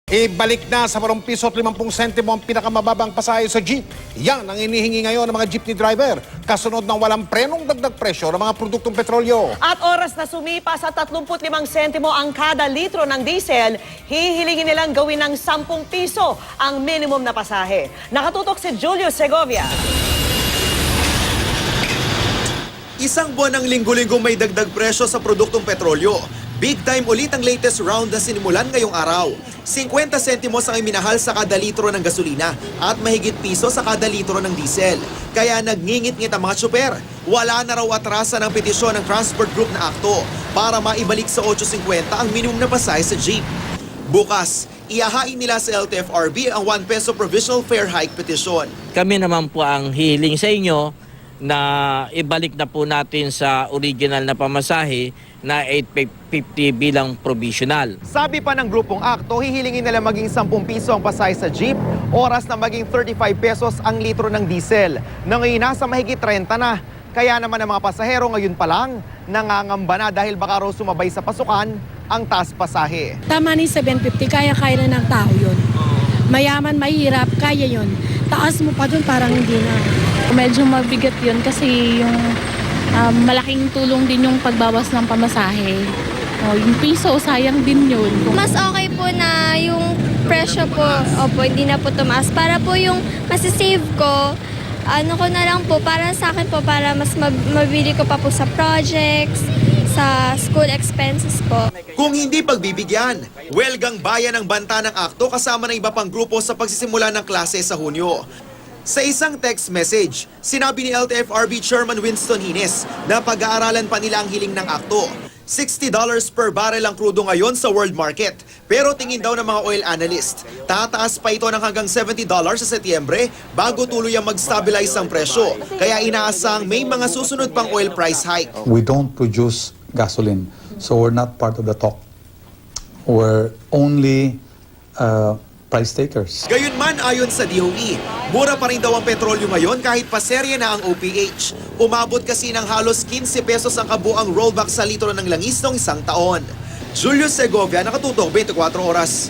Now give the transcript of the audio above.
Ibalik na sa 8 piso at 50 sentimo ang pinakamababang pasahe sa jeep. Yan ang inihingi ngayon ng mga jeepney driver. Kasunod ng walang prenong dagdag presyo ng mga produktong petrolyo. At oras na sumipa sa 35 sentimo ang kada litro ng diesel, hihilingin nilang gawin ng 10 piso ang minimum na pasahe. Nakatutok si Julio Segovia. Isang buwan ng linggo-linggo may dagdag presyo sa produktong petrolyo. Big time ulit ang latest round na sinimulan ngayong araw. 50 sentimos ang iminahal sa kada litro ng gasolina at mahigit piso sa kada litro ng diesel. Kaya nagngingit-ngit ang mga tsuper. Wala na raw atrasan ang petisyon ng Transport Group na akto para maibalik sa 8.50 ang minimum na pasahe sa jeep. Bukas, ihahain nila sa LTFRB ang 1 peso provisional fare hike petition. Kami naman po ang hihiling sa inyo na ibalik na po natin sa original na pamasahe na 8.50 bilang provisional. Sabi pa ng grupong akto, hihilingin nila maging 10 piso ang pasahe sa jeep, oras na maging 35 pesos ang litro ng diesel, na ngayon nasa mahigit 30 na. Kaya naman ang mga pasahero ngayon pa lang, nangangamba na dahil baka raw sumabay sa pasukan ang taas pasahe. Tama ni 750, kaya na ng tao yun. Mayaman, mahirap, kaya yun. Taas mo pa dun, parang hindi na. Medyo mabigat yun kasi yung malaking tulong din yung pagbawas ng pamasahe. Yung piso, sayang din yun. Mas okay po na yung presyo po, hindi na po tumaas. Para po yung masisave ko, ano ko na lang po, para sa akin po, para mas mabili ko pa po sa projects, sa school expenses po. Kung hindi pagbibigyan, welgang bayan ang banta ng akto kasama ng iba pang grupo sa pagsisimula ng klase sa Hunyo. Sa isang text message, sinabi ni LTFRB Chairman Winston Hines na pag-aaralan pa nila ang hiling ng akto. $60 per barrel ang krudo ngayon sa world market. Pero tingin daw ng mga oil analyst, tataas pa ito ng hanggang $70 sa Setyembre bago tuluyang mag-stabilize ang presyo. Kaya inaasang may mga susunod pang oil price hike. We don't produce gasoline, so we're not part of the talk. We're only price takers. Gayunman ayon sa DOE, mura pa rin daw ang petrolyo ngayon kahit paserye na ang OPH. Umabot kasi ng halos 15 pesos ang kabuang rollback sa litro ng langis noong isang taon. Julio Segovia, nakatutok 24 oras.